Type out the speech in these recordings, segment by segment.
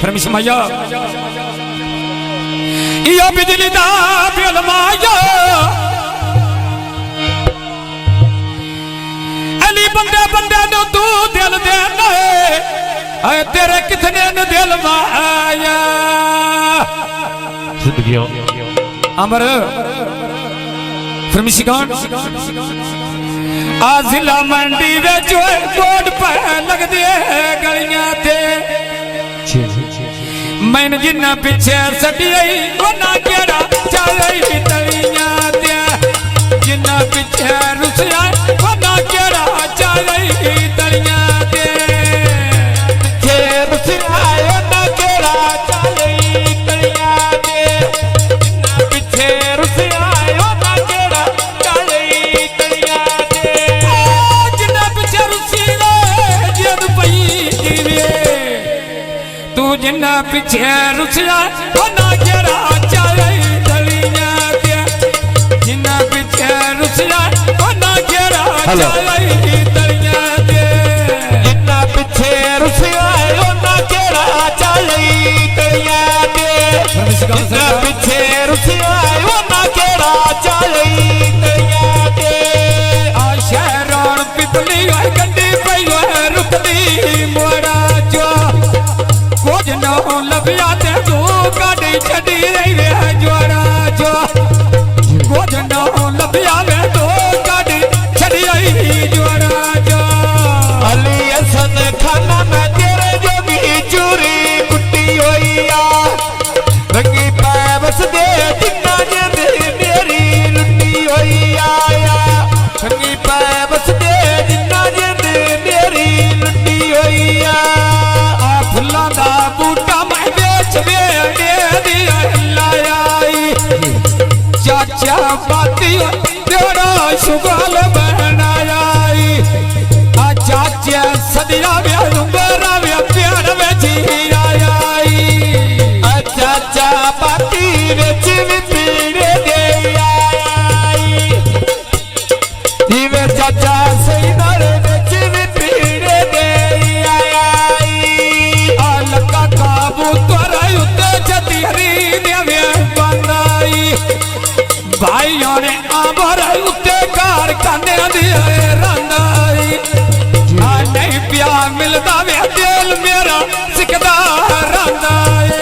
फरमिश माया या बिजली दा बिल माया अली बंदे बंदे नु तू दिल देना है तेरे कितने न दिल माया अमर फरमिशगान आ जिला मंडी विच कोट पे लगदे गलियां ते मैन जिन्ना पीछे सटियाई ओना केड़ा चलई तलियां ते जिन्ना पीछे रुसिया ओना केड़ा चलई तलियां ते पीछे रुसिया ओना केड़ा चलई तलियां ते जिन्ना पीछे रुसिया ओना केड़ा चलई तलियां ते जिन्ना पीछे रुसिया जद पई जीवे तू जिन्ना पीछे रुसिया ओना केड़ा चलई तलियां ते जिन्ना पीछे रुसिया ओना केड़ा चलई तलियां ते जिन्ना पीछे रुसिया ओना केड़ा चलई तलियां ते जिन्ना पीछे रुसिया ओना केड़ा चलई तलियां ते आ शहरों पिपली गड्डी पई रुकदी मोड़ा जो कुछ न लभिया ते तू गाड़ी छड़ी रही वे जोड़ा जो कुछ न लभिया वे तू गाड़ी छड़ी रही जोड़ा जो अली हसन खाना में तेरे जो भी चूरी कुट्टी होई आ रंगी पैबस दे जिन्ना जे मेरी लुट्टी होई आया रंगी पैबस दे जिन्ना जे मेरी लुट्टी होई आ फुल्लां दा बूटा मैं बेच दे लायाई चाचा पाती तेरा शुगल बनायाई आ चाचा सदिया वे उंगरा वे प्यार में जी आयाई आ चाचा पाती विच पीड़े दे आयाई जीवे चाचा सही नाल विच पीड़े दे आयाई आ लका काबूतर उत्ते छतिरी देवे बंदाई भाइयों ने आबर उत्ते कारखाने दिए रंदाई आ नहीं पिया मिलदा वे दिल मेरा सिकदा रंदाई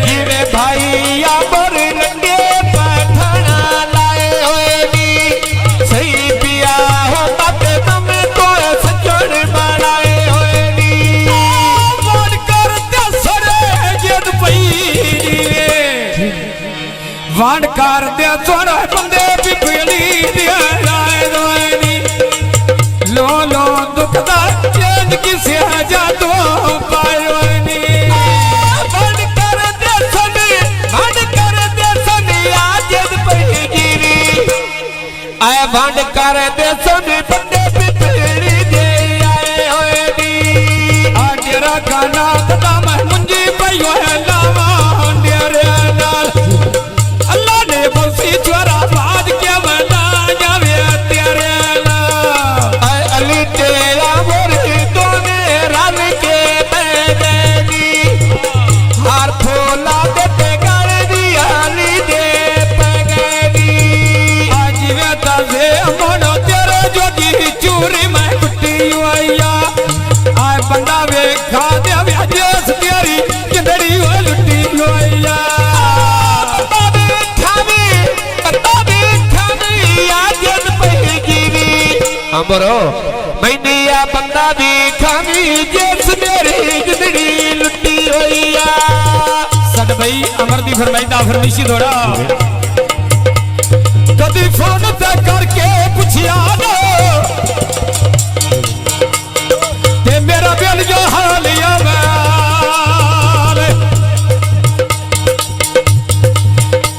जीवे भाई आबर लंगे पठाना लाए होए नी सही पिया हो मत तुम को सजण बनाए होए नी वन कर दे सरे जद पई वांड कर दे सोना बंदे पिपली दिया लाए दोनी लो लो दुखदा चेंज किसे जा तो पायो नी वांड कर दे सोनी आज पई गिरी आए वांड कर दे सोनी बंदे पिपली दे आए होए नी आ तेरा गाना कदा मैं मुंजी पई होए लावा तेरे नाल अल्लाह ने बंसी चोरा बाज के बना जावे तेरे नाल अली तेरा मोरी दोने रल के पैगनी हार फूला दे गल दी अली दे पैगनी आज वे ताजे मोनो तेरे जोगी चूरी मैं कुट्टी आया आए बंदा वे खा दे वे जस तेरी जिंदड़ी हो लुट्टी आया अमरो मैंने या बंदा भी खानी जिस मेरी जिंदड़ी लुट्टी होई आ सद भाई अमर दी फरमाइदा फरमाइशी दौड़ा कदी फोन ते करके पुछिया नो ते मेरा बिल जो हाल आवे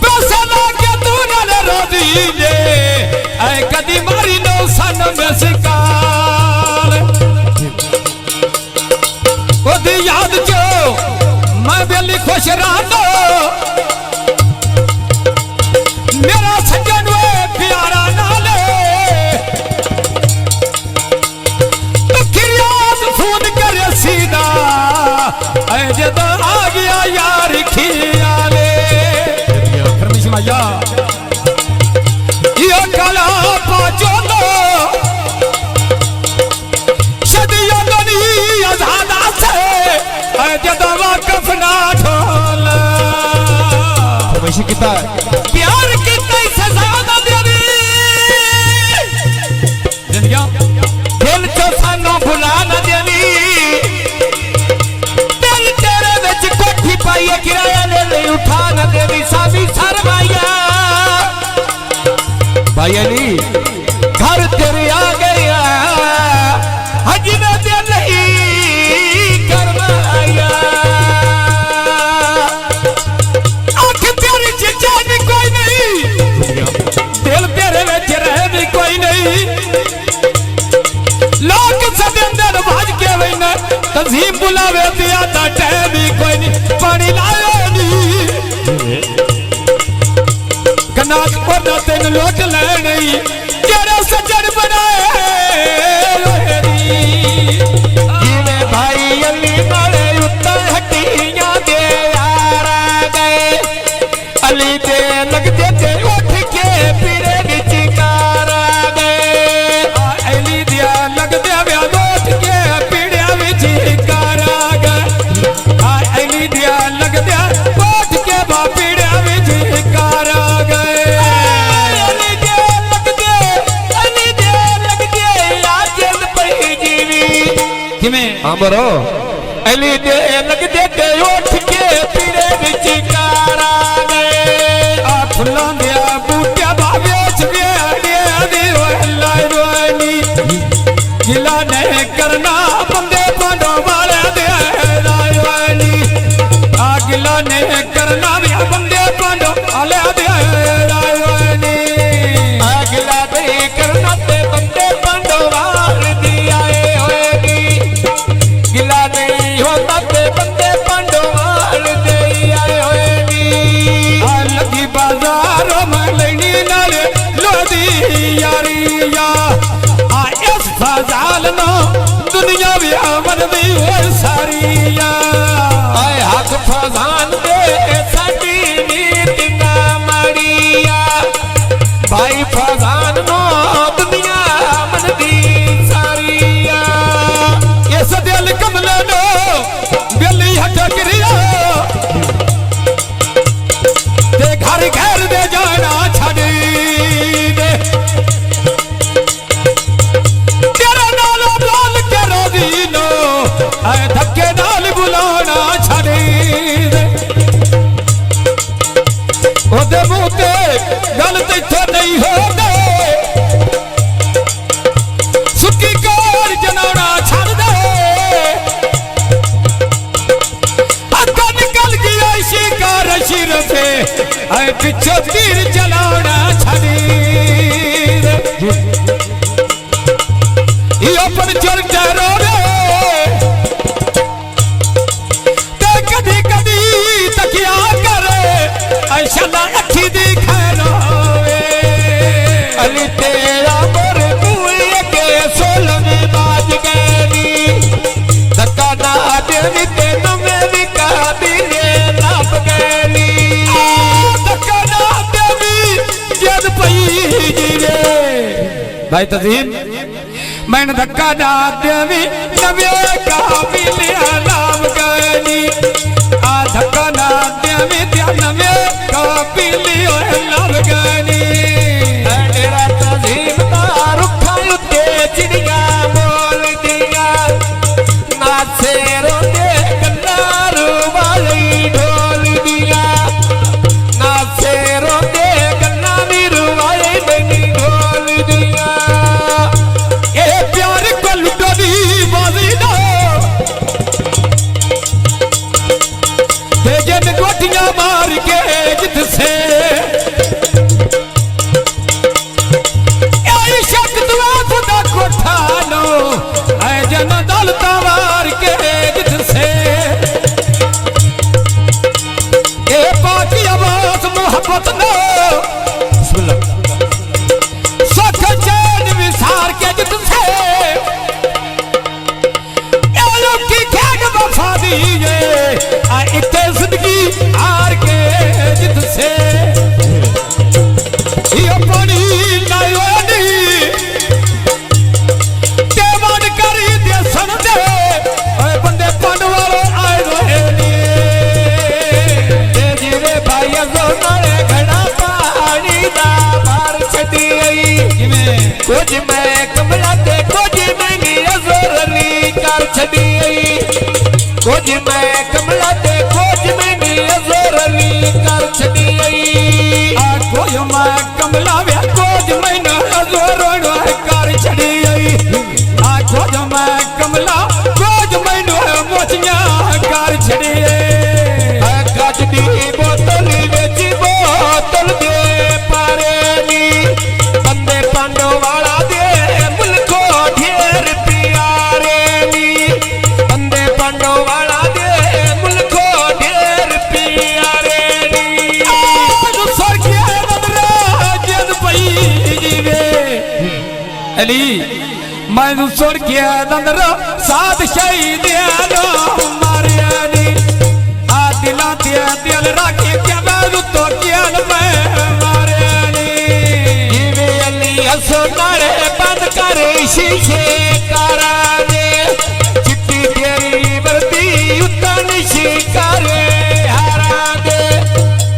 पैसा लाके तू नाल रोदी जे ऐ कदी मारी नो सन में सिकाल ओदी याद जो मैं बेली खुश रहना मेरा सज्जन वे प्यारा नाले तो किरियाज फोन करे सीधा ऐ जे जद आ गया यार खियाले माया यो कला पाचोलो सदियों गनी आजादा से जदवा कफना ढोल वैसे कितना प्यार कितना सजा ना देवी जिंदगियां दिल चो सानू भुला ना देवी दिल तेरे विच कोठी पाई किराया ले उठा ना देवी सावी शर्माया भाई अली घर तेरे आ गया हज में दिल नहीं करवाया आंख तेरी चिचा भी कोई नहीं दिल तेरे में रह भी कोई नहीं लोग सदंदर भाज के वैन तजीम बुलावे दिया ता टह भी कोई नहीं पानी लायो नहीं कनाक पौधा तेन लोट लैनी जेड़ा सज्जन बनाए जिवें भाई अली नाले उत्ते हट्टियां दे यार गए अली दे लगदे ते उठ के पीरे विच कार गए अली दिया लगदे वे उठ के पीड़िया विच कार गए अली दिया लगदे उठ के बा पीड़िया विच कार बरो अली दे लगदे ते उठ के पीड़े विच कारा गए आ फुल्लां दे बूटिया बावेच बेड़िया दी ओला रोनी गिला नहीं करना बंदे पांडो वाले दे रायवानी आ गिला नहीं करना बंदे पांडो वाले दे रायवानी आ गिला नहीं करना ते बंदे पांडो वाले दी आए गिला नहीं होता ते बंदे पांडवाल दे आए होए नी आ लगी बाजारों में लेनी नाले लोदी यारिया आ इस फजाल नो दुनिया भी अमन दी और सारिया आए हक फजान दे साडी नीति ना माड़िया भाई फजान नो दुनिया अमन दी सारिया इस दिल कमले नो बिल्ली हटक रिया ते घर घर दे जाना छड़ी दे तेरा नाल बोल के रोदी नो ऐ धक्के नाल बुलाना छड़ी दे ओदे मुंह ते गल ते इत्थे नहीं होंदे सुक्की कार जनाना छड़ दे शिर से पिछो तीर चलाना छड़ी अपन चल डरो ते कदी कदी तकिया करे ऐसा ना अखी दिखा अली तेरा पर मुए के सोलन बाज गई धक्का ना देवी तेन में भी कहा दिले लाभ गई धक्का ना देवी जद पई जीरे भाई तजीम मैंने धक्का ना देवी नवे का मिले लाभ गई आ धक्का ना देवी ध्यान में का मिले लाभ गई तेरा तजीम का रुखा उते चिड़िया बोल दिया ना शेरों दे गन्नारू वाली ढोल दिया ना शेरों दे गन्ना मीरू वाली बनी ढोल दिया ये प्यार को लुटो दी बाजी दो कुछ मैं कमला ते कुछ मैंने अजोरली कर छड़ी कुछ मैं कमला ते कुछ मैंने अजोरली कर छड़ी कुछ मैं कमला वे कुछ मैंने अजोरली कर छड़ी कुछ मैं कमला कुछ मैंने मोचिया कर छड़ी काच दी बोतल विच बोतल दे पारे नी बंदे पांडो वाला दे मुल्को ढेर प्यारे नी बंदे पांडो वाला दे मुल्को ढेर प्यारे नी आज स्वर्गीय जद पई जीवे अली मैं स्वर्गीय दंदर साथ शहीद मारिया नी आ दिला दिया दिल राखे क्या मैं तो क्या मैं मारिया नी जीवे अली हसो नाले बंद करे शीशे करा दे चिट्टी तेरी वर्दी उतन शिकारे हरा दे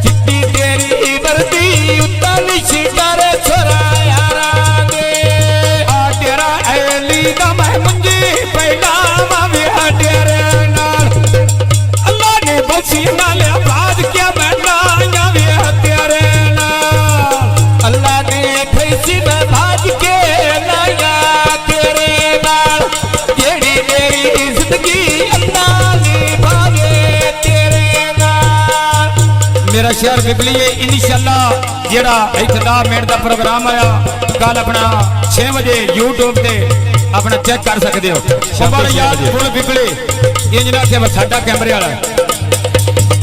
चिट्टी तेरी वर्दी उतन शिकारे छोरा हरा दे आ तेरा अली दा मैं मुंजी पहला मावे तेरे नाल अल्लाह ने बसी नाले बाज क्या मैं ना वे तेरे नाल अल्लाह ने फैसी में भाज के लाया तेरे नाल जेड़ी मेरी जिंदगी अल्लाह ने भावे तेरे नाल मेरा शहर बिबली इंशाअल्लाह जेड़ा इतना मिनट का प्रोग्राम आया कल अपना 6 बजे यूट्यूब पे अपना चेक कर सकते हो शबार याद फुल बिबली इंजना के साडा कैमरे वाला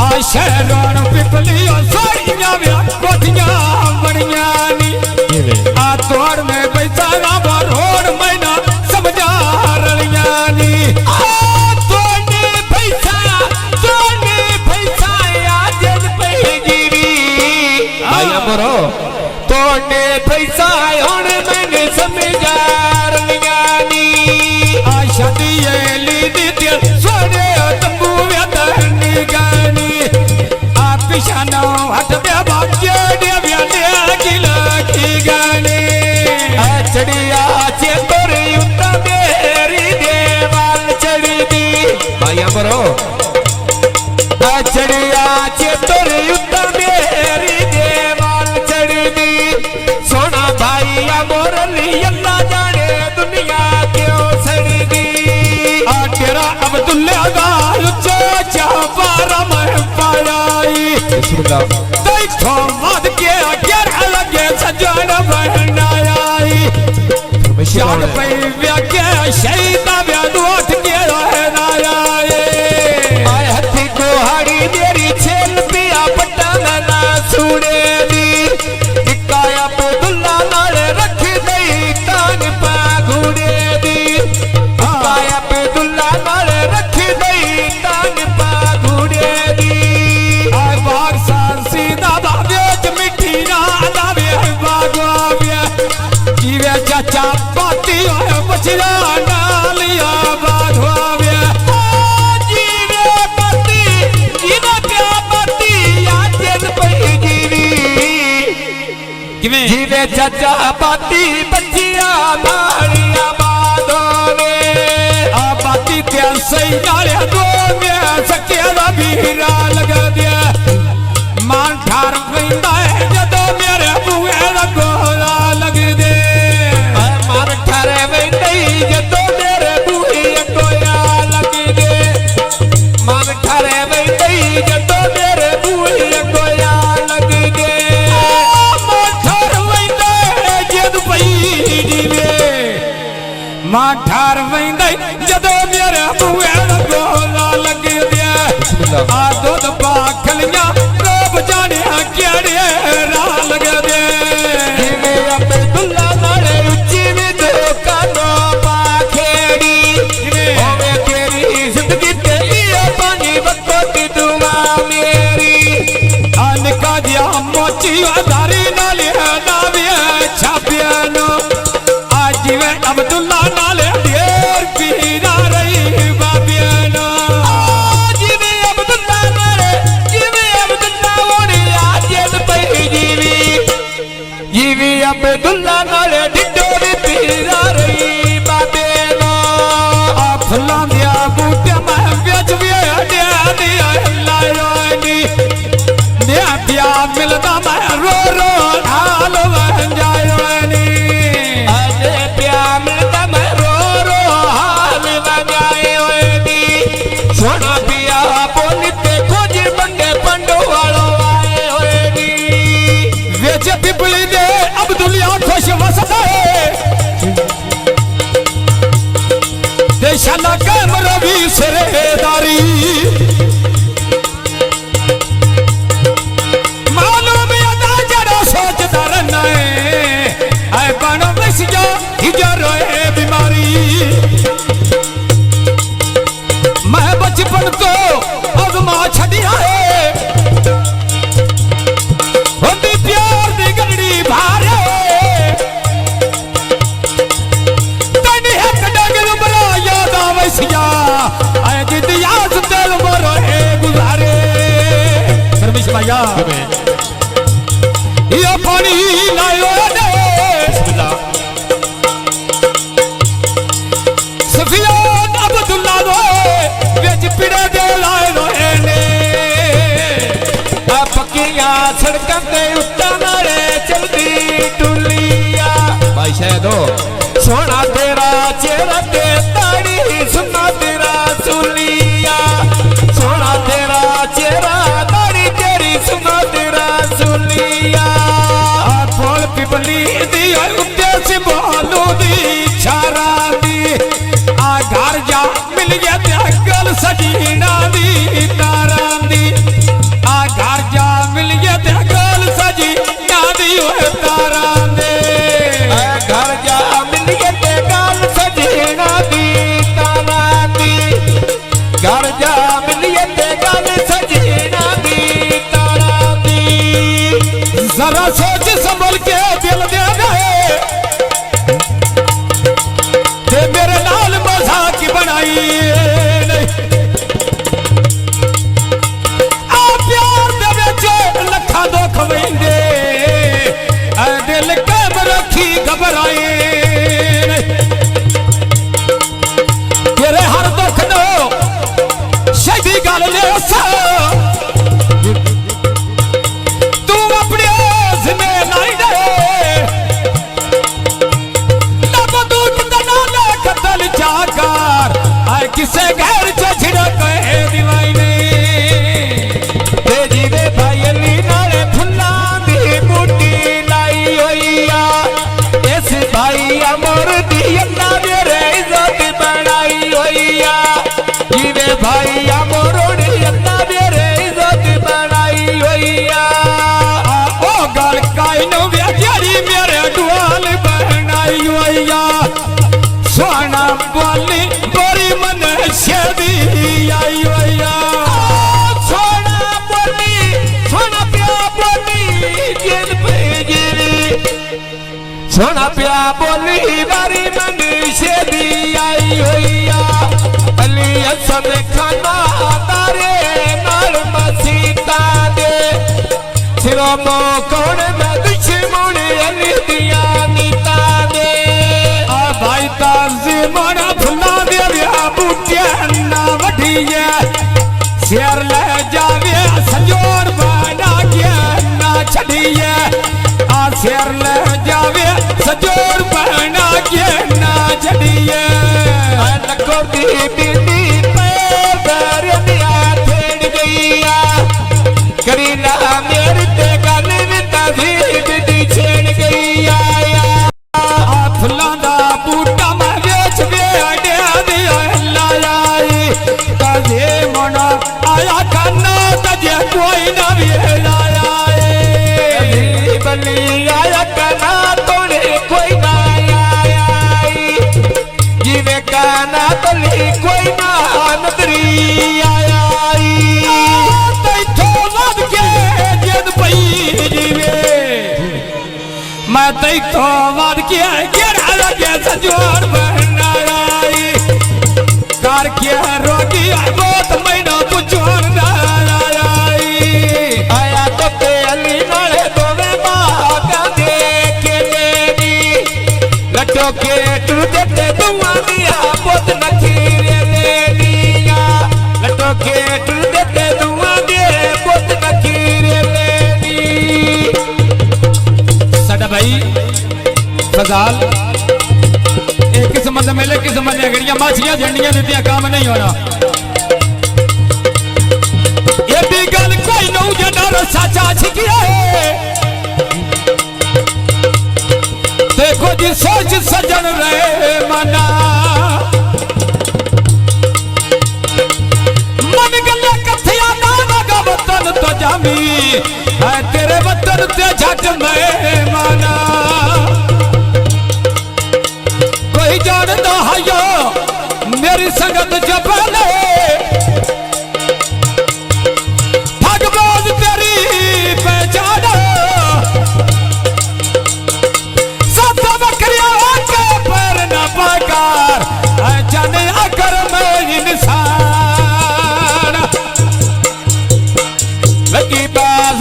आ शहरों बिबली साड़ियां वे कोठियां बनिया नी आ तोड़ में पैसा ना रोड मैना समझा रलिया नी तोड़ने पैसा आज पे जीवी आया बोरो तोड़ने पैसा हुण मैंने समझा रलिया नी आ शादी ली दी सोने तंबू व्यादनी गानी आ पिछानो हट दे भाग्य दे व्यादे किला की गानी चढ़िया चेतोर युद्ध मेरी देवाल चढ़ी दी आया बोरो चढ़िया चेतोर युद्ध मेरी देवाल चढ़ी दी सोना भाई मोरली अल्लाह जाने दुनिया क्यों सड़ी दी आ तेरा अब्दुल्ला दा उच्चा चापारा में पायाई देखो मत के अगर लगे सजन बनाई शान पे व्याख्या शहीदा व्यादोट के रहनाई आय हथी को हाड़ी मेरी छेल पिया पट्टा ना सुने दी दिकाया अब्दुल्ला नाल रख दई तान पा घूड़े दी दिकाया अब्दुल्ला नाल रख दई तान पा घूड़े दी आय बाग सांसी दा बागे मिठी ना लावे बागवा जीवे चाचा बाती बचरा नालिया बाधवा जीवे पति जीवे प्या पति आज पई जीवी किवें जीवे चाचा पाती बच्चिया मारिया बादोवे आ बाती ते सही नाले दो में सके दा भीरा लगा दिया मान ठार पैंदा है जदों मेरे बुए दा गोला लग दे मार ठारे वही जदों मेरे बूही कोया लग दे मार ठारे वही जदों मेरे बूही कोया लग दे माठार वैंदे जद पई जीवे माठार वैंदे जदों मेरे बुए दा गोला लग दिया आ फरमाया ये पानी लायो ने बिस्मिल्लाह सफियान अब्दुल्ला दो विच पिड़े दे लाए ने आ पक्कियां सड़कां ते उत्तां नाले चलदी टुलिया भाई शहदो सोना तेरा चेहरा ते ताड़ी सुना तेरा सुलिया सोना तेरा चेहरा ताड़ी तेरी सुना तेरा सुलिया बोल पिपली दी उत्ते से बोलू दी छारा दी आ घर जा मिल गया ते गल सजीना दी तारा दी आ घर जा मिल गया ते गल सजीना दी ओए तारा दे घर जा मिल गया ते गल सजीना दी तारा दी घर जा मिल गया ते गल सजीना दी तारा दी जरा सोच संभल के दिल दे गए ते मेरे नाल मजाक बनाई आ प्यार दे विच लखा दुख वेंदे ऐ दिल कब रखी घबराए तेरे हर दुख नो शहीदी गल ले सा किसे घर च छिड़क दीवाई ने ते जीवे भाई अली नाले फुल्लां दी बूटी लाई होई आ इस भाई अमर दी अल्लाह मेरे इज्जत बनाई होई आ जीवे भाई अमर दी अल्लाह मेरे इज्जत बनाई होई आ ओ गल काई नु व्याजी मेरे डुआल बनाई होई आ सोना बोली बड़ी मन शदी आई होई आ सोना प्या बोली जिन पे गिरी सोना प्या बोली बारी मन शदी आई होई आ अली हसन खाना तारे नाल मसीता दे सिरो मो कौन मैं दुश्मन अली दिया नीता दे आ भाई ताजी मना फुला दे व्या बूटिया ना वठिए शेर ले जावे संजोर बना के ना छड़िए आ शेर ले जावे संजोर बना के ना छड़िए लको दी बीबी पैर दिया ठेड़ गई आ करीना मेरे ते गल विता भी छेड़ गई आ फुलां दा बूटा मैं वेच वेड़िया दी लाया तजे मना आया करना तजे कोई ना वेलाया बली आया करना तोड़े कोई ना आया जीवे काना तली कोई ना नदरी आया तैथो वध के जिद पई जीवे मैं तैथो वध के गेड़ा लगे सजोर बनाई कर के रोगी बहुत महीना पुछोर आया तो पे अली नाले दोवे मां दे के लेनी लटो के टू देते दुआ दिया बहुत नखीरे लेनिया लटो के टू देते दुआ दे बहुत नखीरे लेनी साडा भाई फजाल एक किस्म दे मेले किस्म दे गड़ियां माछियां झंडियां दित्तियां काम नहीं होना ये भी गल कोई नौ जडर साचा छिकिया देखो जी सोच सजन रहे मना मन गले कथिया ना लगा वतन तो जामी है तेरे वतन ते झट में माना कोई जानदा है मेरी संगत जबले भगवान तेरी पहचान सब बकरिया के पर न पकार जाने अगर मैं इंसान लगी बाज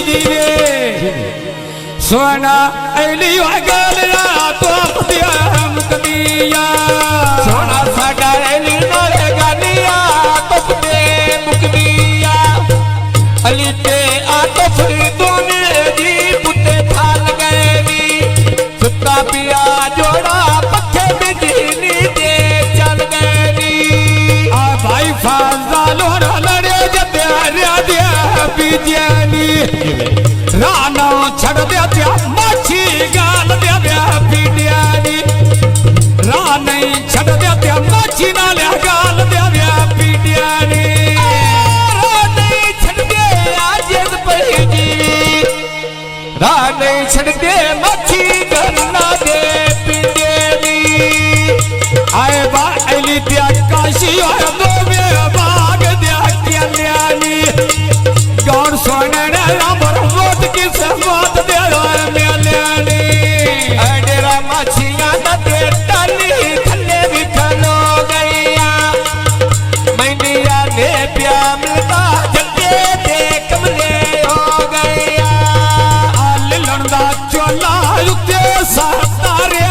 जीवे सोना ऐली गलिया तो दिया मुकदिया सोना साडा ऐली नाल गलिया तो दे मुकदिया अली ते आतो फरीदोने जी पुते थाल गए नी सुता पिया जोड़ा पक्के बिजली दे चल गए नी आ भाई फाजा लोरा लड़े जत्या दिया बीजानी राना छड़ दिया त्या माछी गाल दिया ब्या पीटियानी राना छड़ दिया त्या माछी नाल गाल दिया ब्या पीटियानी नहीं छड़ते मच्छी गन्ना दे पिंडेनी आए बा ऐली त्या काशी और दो में बाग दिया कल्याणी गौर सोने ने रामर वोट की सहमत दिया मेल्यानी डेरा मच्छियां दा दे टाली थल्ले भी खलो गईया मैनिया ने प्या मिलता जल्दे दे कमले हो गईया लड़दा चोला उत्ते सातारे